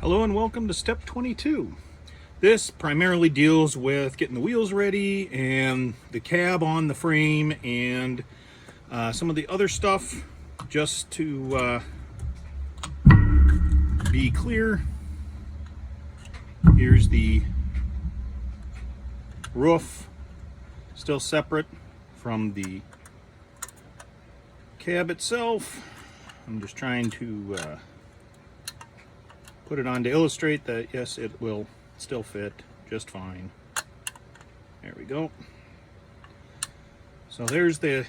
Hello and welcome to step 22. This primarily deals with getting the wheels ready and the cab on the frame and some of the other stuff. Just to be clear, here's the roof, still separate from the cab itself. I'm just trying to put it on to illustrate that yes, it will still fit just fine. There we go. So there's the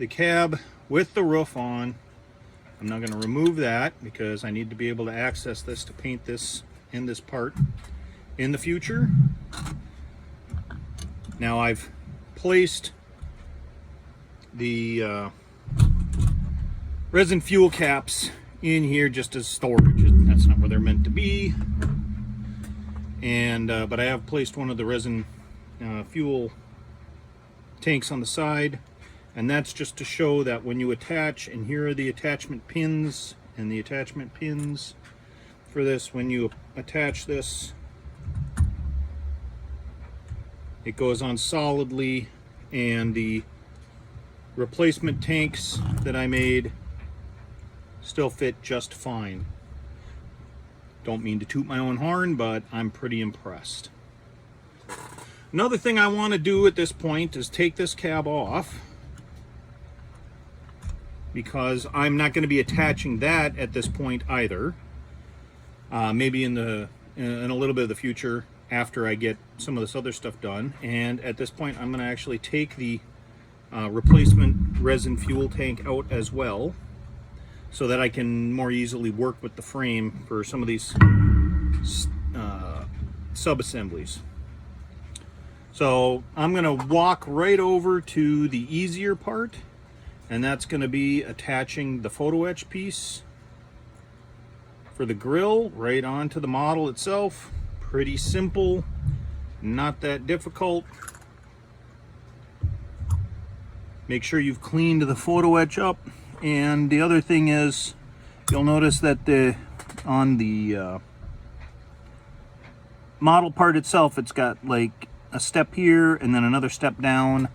cab with the roof on. I'm not going to remove that because I need to be able to access this to paint this in this part in the future. Now I've placed the resin fuel caps in here just as storage. That's not where they're meant to be. And but I have placed one of the resin fuel tanks on the side, and that's just to show that when you attach, and here are the attachment pins and the attachment pins for this. When you attach this, it goes on solidly, and the replacement tanks that I made still fit just fine. Don't mean to toot my own horn, but I'm pretty impressed. Another thing I want to do at this point is take this cab off, because I'm not going to be attaching that at this point either. Maybe in a little bit of the future after I get some of this other stuff done. And at this point I'm going to actually take the replacement resin fuel tank out as well, so that I can more easily work with the frame for some of these sub-assemblies. So I'm going to walk right over to the easier part, and that's going to be attaching the photo etch piece for the grill right onto the model itself. Pretty simple, not that difficult. Make sure you've cleaned the photo etch up. And the other thing is, you'll notice that on the model part itself, it's got like a step here and then another step down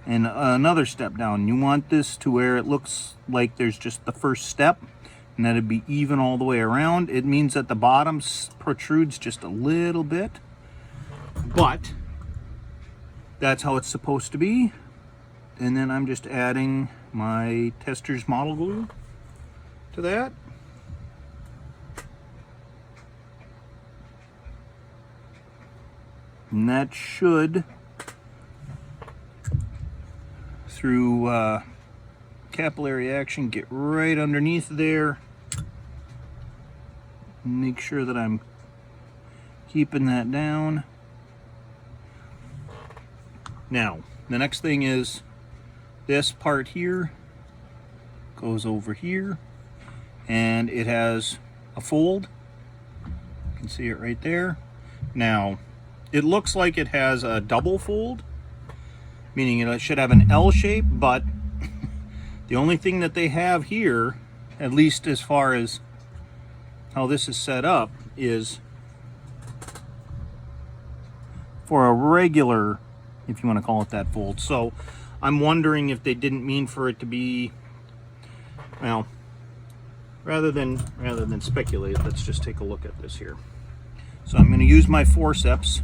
and another step down. You want this to where it looks like there's just the first step, and that it'd be even all the way around. It means that the bottom protrudes just a little bit, but that's how it's supposed to be. And then I'm just adding my tester's model glue to that. And that should, through capillary action, get right underneath there. Make sure that I'm keeping that down. Now, the next thing is, this part here goes over here, and it has a fold. You can see it right there. Now, it looks like it has a double fold, meaning it should have an L shape, but the only thing that they have here, at least as far as how this is set up, is for a regular, if you want to call it that, fold. So I'm wondering if they didn't mean for it to be, well, rather than speculate, let's just take a look at this here. So I'm going to use my forceps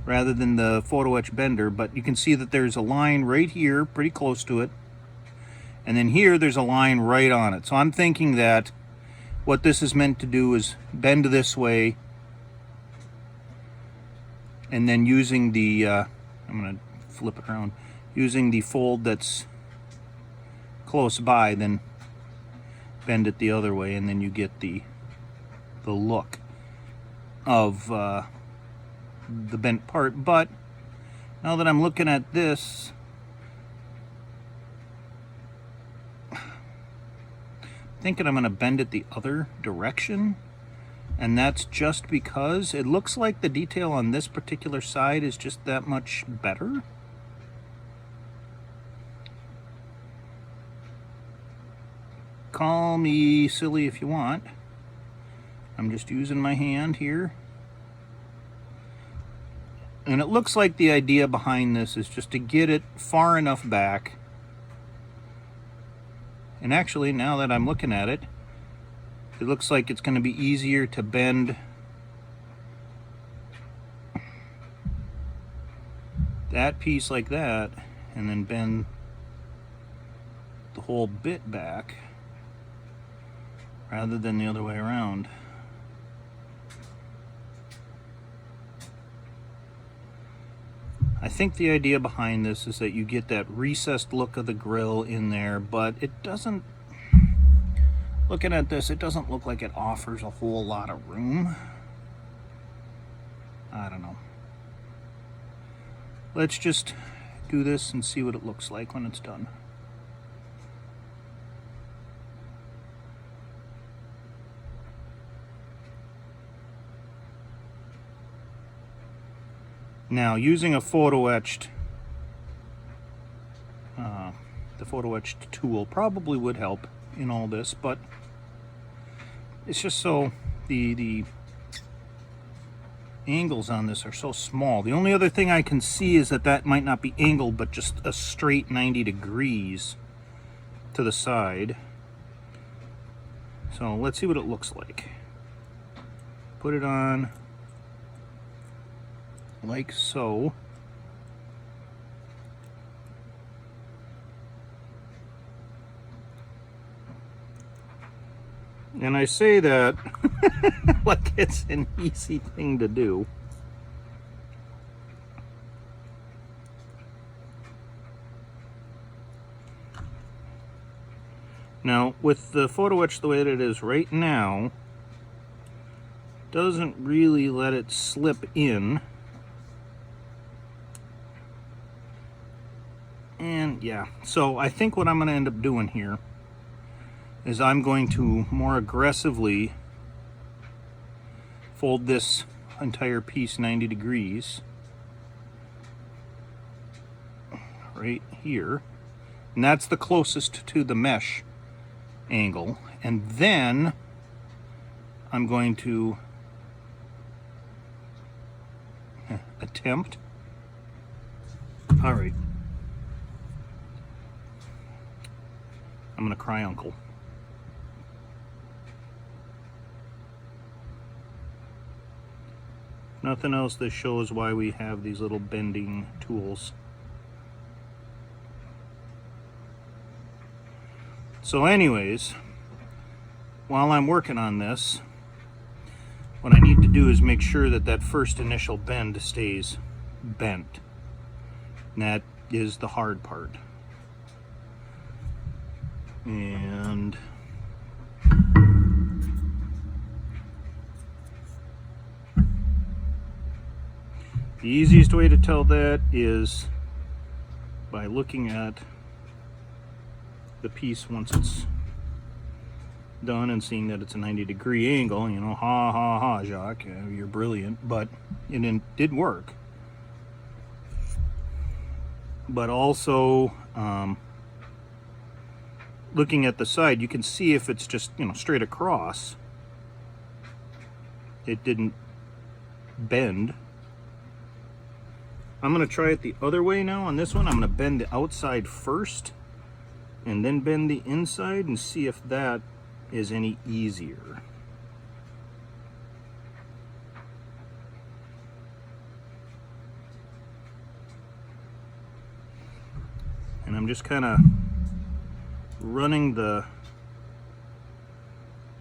rather than the photo etch bender, but you can see that there's a line right here, pretty close to it, and then here there's a line right on it. So I'm thinking that what this is meant to do is bend this way, and then using the, I'm going to flip it around, using the fold that's close by, then bend it the other way, and then you get the look of the bent part. But now that I'm looking at this, I'm thinking I'm going to bend it the other direction, and that's just because it looks like the detail on this particular side is just that much better. Call me silly if you want, I'm just using my hand here. And it looks like the idea behind this is just to get it far enough back. And actually, now that I'm looking at it, it looks like it's going to be easier to bend that piece like that, and then bend the whole bit back, rather than the other way around. I think the idea behind this is that you get that recessed look of the grill in there, but it doesn't, looking at this, it doesn't look like it offers a whole lot of room. I don't know. Let's just do this and see what it looks like when it's done. Now, using a photo etched, the photo etched tool probably would help in all this, but it's just so the angles on this are so small. The only other thing I can see is that might not be angled, but just a straight 90 degrees to the side. So let's see what it looks like. Put it on like so. And I say that like it's an easy thing to do. Now, with the photo etch the way that it is right now, doesn't really let it slip in. And yeah, so I think what I'm going to end up doing here is I'm going to more aggressively fold this entire piece 90 degrees right here, and that's the closest to the mesh angle. And then I'm going to attempt, all right, I'm gonna cry uncle. Nothing else, this shows why we have these little bending tools. So anyways, while I'm working on this, what I need to do is make sure that that first initial bend stays bent. And that is the hard part. And the easiest way to tell that is by looking at the piece once it's done and seeing that it's a 90-degree angle. You know, ha ha ha, Jacques, you're brilliant, but it did work. But also, looking at the side, you can see if it's just, you know, straight across, it didn't bend. I'm going to try it the other way now. On this one, I'm going to bend the outside first and then bend the inside and see if that is any easier. And I'm just kind of running the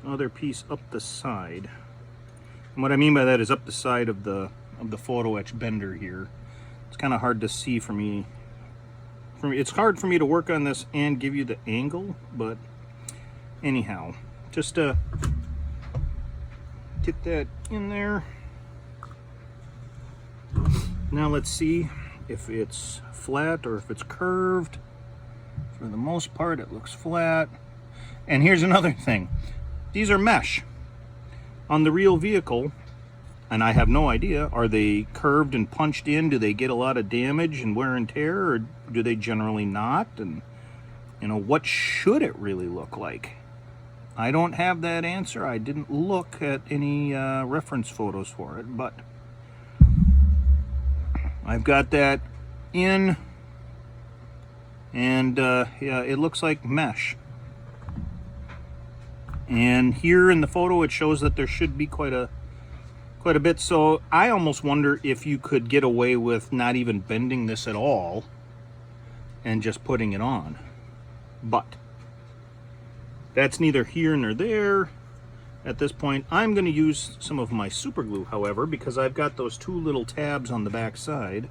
other piece up the side. And what I mean by that is up the side of the photo etch bender here. It's kind of hard to see for me. It's hard for me to work on this and give you the angle, but anyhow, just get that in there. Now let's see if it's flat or if it's curved. For the most part, it looks flat. And here's another thing. These are mesh. On the real vehicle, and I have no idea, are they curved and punched in? Do they get a lot of damage and wear and tear, or do they generally not? And, you know, what should it really look like? I don't have that answer. I didn't look at any reference photos for it, but I've got that in, and yeah, it looks like mesh. And here in the photo it shows that there should be quite a bit, so I almost wonder if you could get away with not even bending this at all and just putting it on. But that's neither here nor there at this point. I'm going to use some of my super glue, however, because I've got those two little tabs on the back side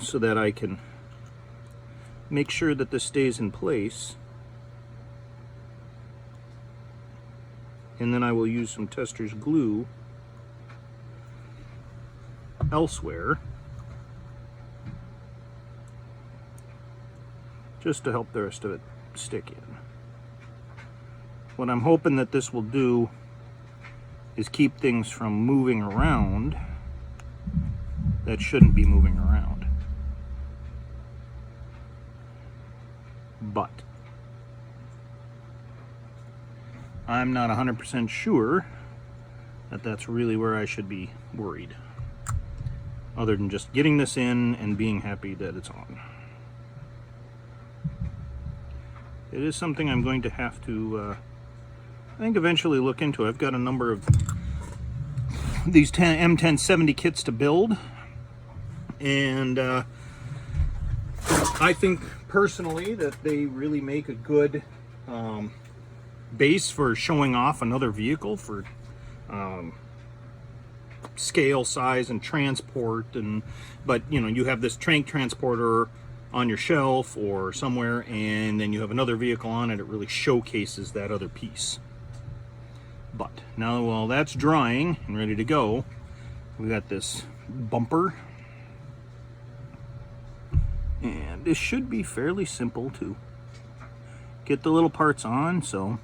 so that I can make sure that this stays in place. And then I will use some Tester's glue elsewhere just to help the rest of it stick in. What I'm hoping that this will do is keep things from moving around that shouldn't be moving around. But I'm not 100% sure that that's really where I should be worried, other than just getting this in and being happy that it's on. It is something I'm going to have to, I think, eventually look into. I've got a number of these M1070 kits to build, and I think personally that they really make a good base for showing off another vehicle for scale, size, and transport. But you know, you have this tank transporter on your shelf or somewhere, and then you have another vehicle on it. It really showcases that other piece. But now, while that's drying and ready to go, we got this bumper, and this should be fairly simple to get the little parts on. So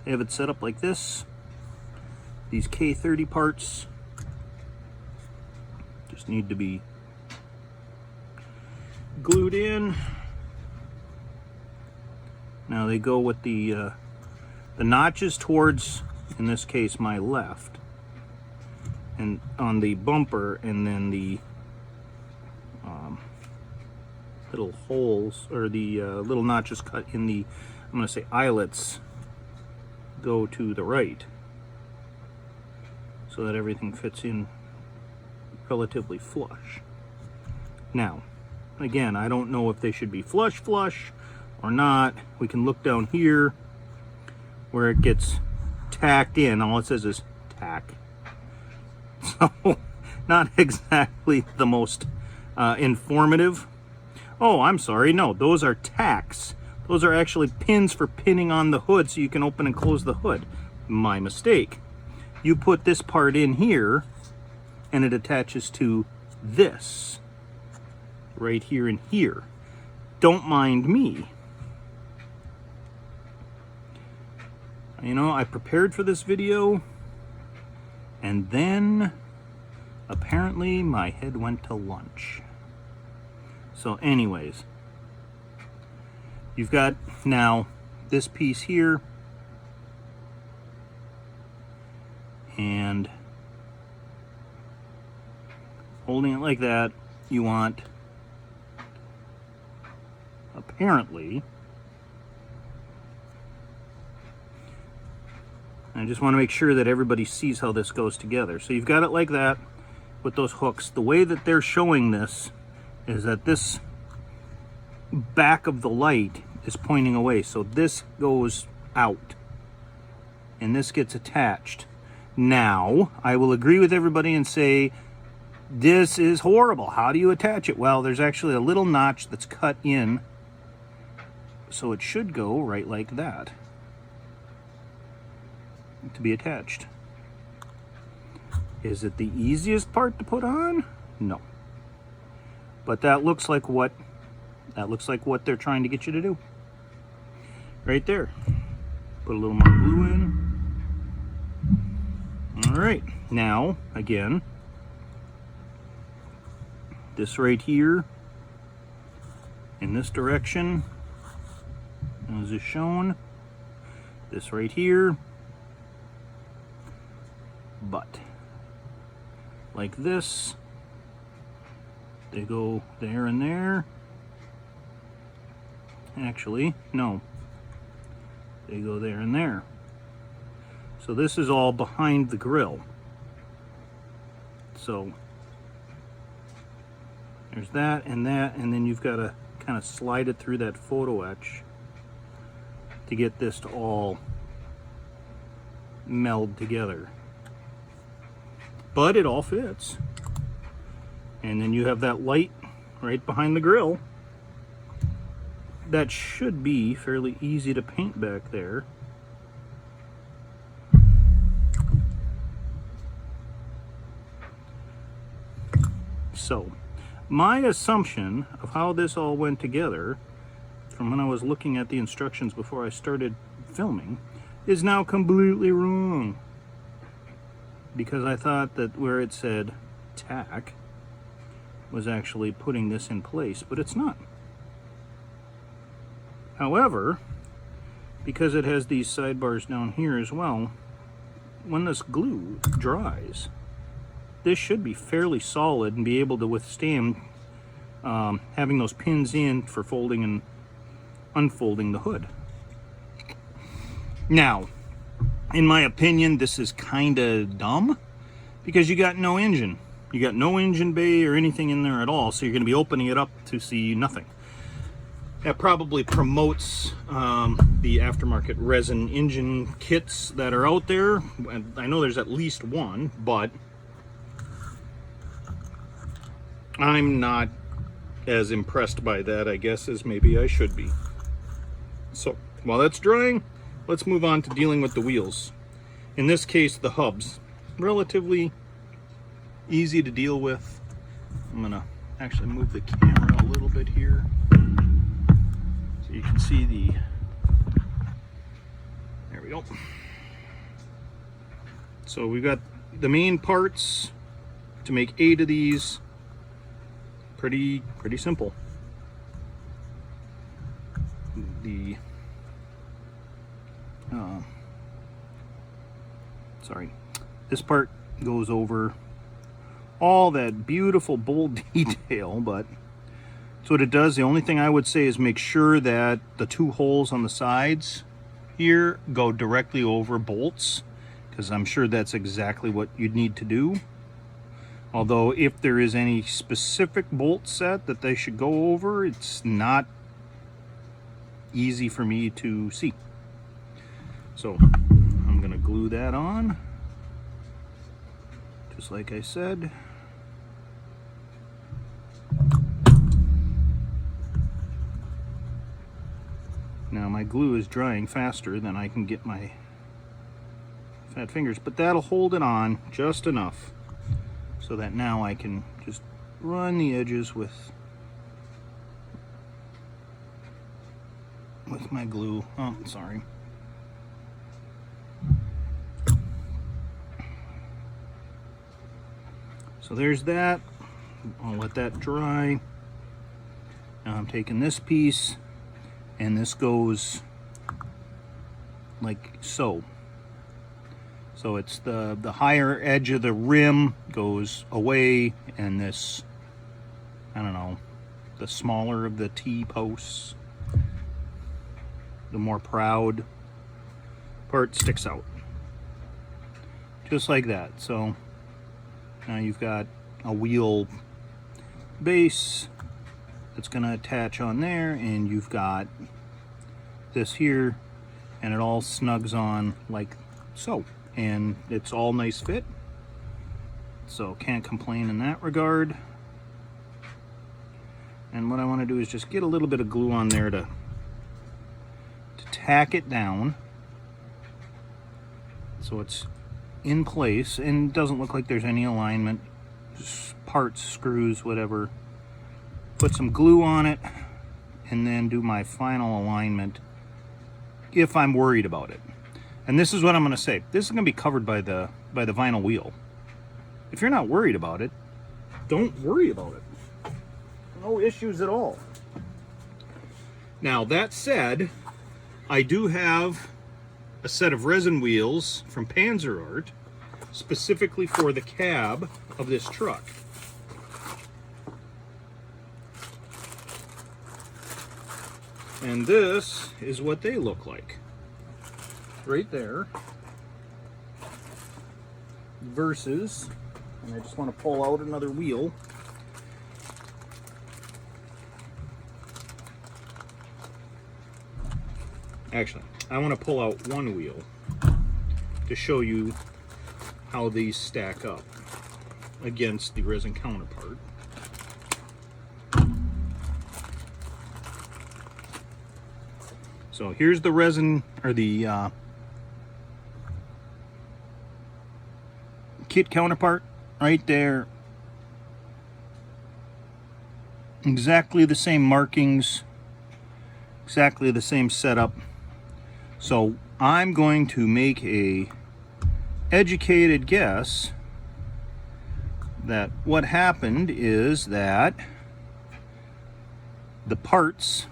I have it set up like this. These K30 parts just need to be glued in. Now they go with the notches towards, in this case, my left, and on the bumper, and then the little holes, or the little notches cut in the, I'm going to say, eyelets, go to the right, so that everything fits in relatively flush. Now, again, I don't know if they should be flush or not. We can look down here where it gets tacked in. All it says is tack. So, not exactly the most informative. Oh, I'm sorry. No, those are tacks. Those are actually pins for pinning on the hood so you can open and close the hood. My mistake. You put this part in here and it attaches to this right here and here. Don't mind me. You know, I prepared for this video, and then apparently my head went to lunch. So anyways, you've got now this piece here, and holding it like that, you want, apparently, I just want to make sure that everybody sees how this goes together. So you've got it like that with those hooks. The way that they're showing this is that this back of the light is pointing away. So this goes out and this gets attached. Now, I will agree with everybody and say, this is horrible. How do you attach it? Well, there's actually a little notch that's cut in, so it should go right like that to be attached. Is it the easiest part to put on? No. But that looks like what they're trying to get you to do. Right there. Put a little more glue in. All right. Now, again, this right here in this direction. As is shown, this right here, but like this, they go there and there. Actually, no, they go there and there. So this is all behind the grill. So there's that, and then you've got to kind of slide it through that photo etch to get this to all meld together. But it all fits. And then you have that light right behind the grill. That should be fairly easy to paint back there. So, my assumption of how this all went together from when I was looking at the instructions before I started filming is now completely wrong. Because I thought that where it said tack was actually putting this in place, but it's not. However, because it has these sidebars down here as well, when this glue dries, this should be fairly solid and be able to withstand having those pins in for folding and unfolding the hood. Now, in my opinion, this is kind of dumb because you got no engine. You got no engine bay or anything in there at all, so you're going to be opening it up to see nothing. That probably promotes the aftermarket resin engine kits that are out there. I know there's at least one, but I'm not as impressed by that, I guess, as maybe I should be. So while that's drying, let's move on to dealing with the wheels. In this case, the hubs. Relatively easy to deal with. I'm gonna actually move the camera a little bit here so you can see the, there we go. So we've got the main parts to make 8 of these. Pretty simple. The this part goes over all that beautiful bold detail, but that's what it does. The only thing I would say is make sure that the 2 holes on the sides here go directly over bolts, because I'm sure that's exactly what you'd need to do. Although if there is any specific bolt set that they should go over, it's not easy for me to see. So I'm gonna glue that on, just like I said. Now my glue is drying faster than I can get my fat fingers, but that'll hold it on just enough so that now I can just run the edges with my glue. Oh, sorry. So there's that. I'll let that dry. Now I'm taking this piece, and this goes like so. So it's the higher edge of the rim goes away, and this, I don't know, the smaller of the T-posts, the more proud part sticks out. Just like that. So now you've got a wheel base that's going to attach on there, and you've got this here, and it all snugs on like so. And it's all nice fit, so can't complain in that regard. And what I want to do is just get a little bit of glue on there to tack it down so it's in place and doesn't look like there's any alignment, just parts, screws, whatever. Put some glue on it and then do my final alignment if I'm worried about it. And this is what I'm going to say. This is going to be covered by the vinyl wheel. If you're not worried about it, don't worry about it. No issues at all. Now, that said, I do have a set of resin wheels from PanzerArt specifically for the cab of this truck. And this is what they look like. Right there. Versus, and I just want to pull out another wheel. Actually, I want to pull out one wheel to show you how these stack up against the resin counterpart. So here's the resin, or the kit counterpart right there. Exactly the same markings, exactly the same setup. So I'm going to make a educated guess that what happened is that the parts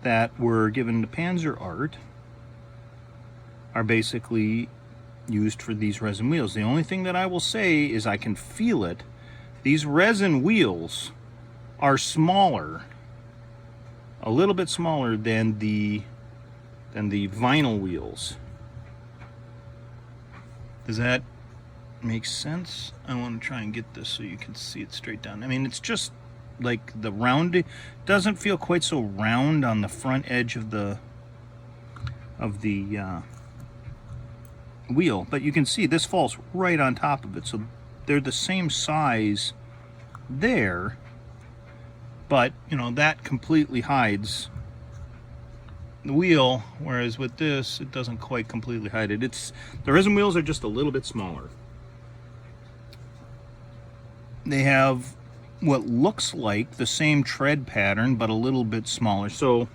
that were given to PanzerArt are basically used for these resin wheels. The only thing that I will say is I can feel it. These resin wheels are smaller, a little bit smaller than the vinyl wheels. Does that make sense? I want to try and get this so you can see it straight down. I mean, it's just like the round doesn't feel quite so round on the front edge of the wheel, but you can see this falls right on top of it, so they're the same size there, but you know, that completely hides the wheel, whereas with this it doesn't quite completely hide it. The resin wheels are just a little bit smaller. They have what looks like the same tread pattern but a little bit smaller, so,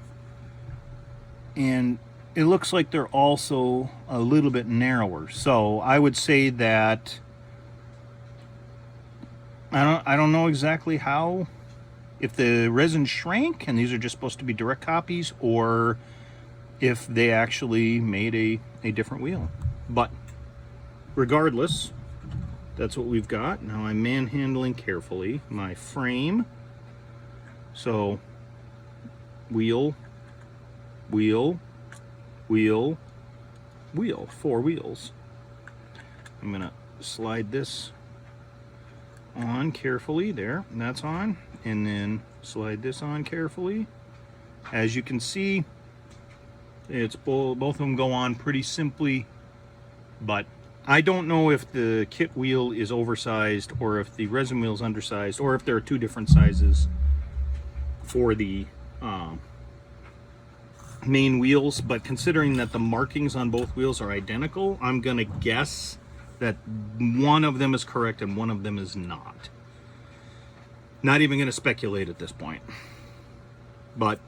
and it looks like they're also a little bit narrower. So I would say that I don't know exactly how, if the resin shrank and these are just supposed to be direct copies, or if they actually made a different wheel. But regardless, that's what we've got. Now I'm manhandling carefully my frame. So wheel, wheel, wheel, wheel, 4 wheels. I'm gonna slide this on carefully there, and that's on, and then slide this on carefully. As you can see, it's both of them go on pretty simply, but I don't know if the kit wheel is oversized or if the resin wheel is undersized, or if there are 2 different sizes for the main wheels. But considering that the markings on both wheels are identical, I'm gonna guess that one of them is correct and one of them is not. Not even gonna speculate at this point. But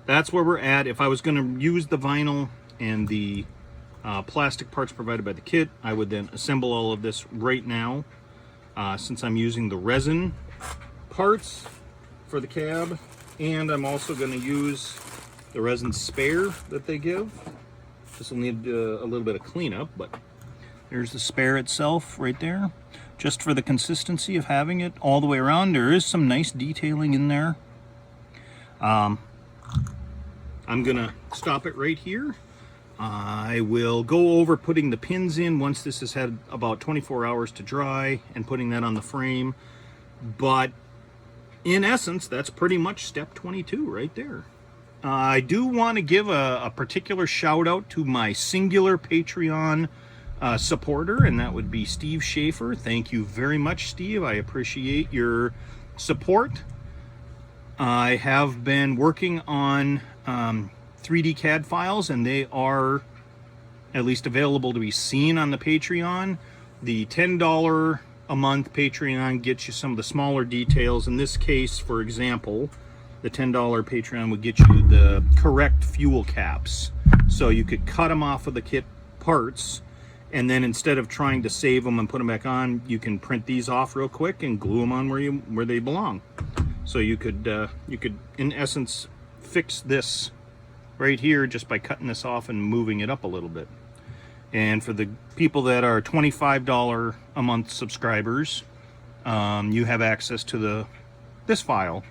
that's where we're at. If I was gonna use the vinyl and the plastic parts provided by the kit, I would then assemble all of this right now. Since I'm using the resin parts for the cab, and I'm also going to use the resin spare that they give. This will need a little bit of cleanup, but there's the spare itself right there, just for the consistency of having it all the way around. There is some nice detailing in there. I'm gonna stop it right here. I will go over putting the pins in once this has had about 24 hours to dry and putting that on the frame. But in essence, that's pretty much step 22 right there. I do want to give a particular shout out to my singular Patreon supporter, and that would be Steve Schaefer. Thank you very much, Steve. I appreciate your support. I have been working on 3D CAD files, and they are at least available to be seen on the Patreon. The $10 a month Patreon gets you some of the smaller details. In this case, for example, the $10 Patreon would get you the correct fuel caps. So you could cut them off of the kit parts, and then instead of trying to save them and put them back on, you can print these off real quick and glue them on where they belong. So you could in essence fix this right here just by cutting this off and moving it up a little bit. And for the people that are $25 a month subscribers, you have access to this file,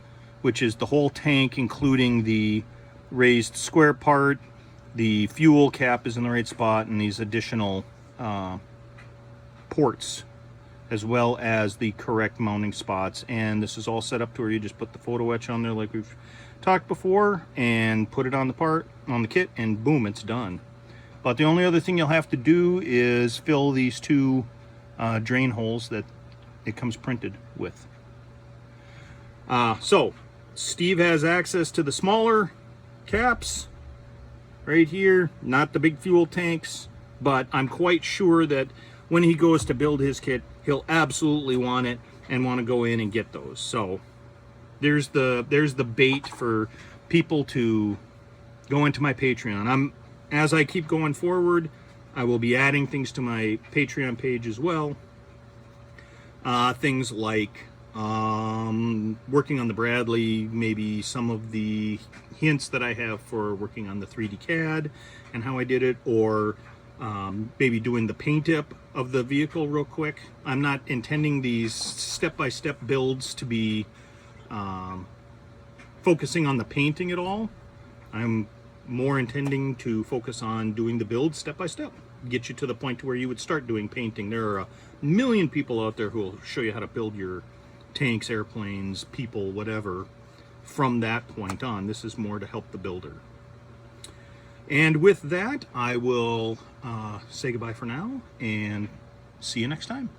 which is the whole tank, including the raised square part, the fuel cap is in the right spot, and these additional ports, as well as the correct mounting spots. And this is all set up to where you just put the photo etch on there like we've talked before, and put it on the kit, and boom, it's done. But the only other thing you'll have to do is fill these two drain holes that it comes printed with. So Steve has access to the smaller caps right here, not the big fuel tanks, but I'm quite sure that when he goes to build his kit, he'll absolutely want it and want to go in and get those. So there's the bait for people to go into my Patreon. As I keep going forward, I will be adding things to my Patreon page as well. Things like working on the Bradley, maybe some of the hints that I have for working on the 3D CAD and how I did it, or maybe doing the paint up of the vehicle real quick. I'm not intending these step-by-step builds to be focusing on the painting at all. I'm more intending to focus on doing the build step by step, get you to the point to where you would start doing painting. There are a million people out there who will show you how to build your tanks, airplanes, people, whatever, from that point on. This is more to help the builder. And with that, I will say goodbye for now and see you next time.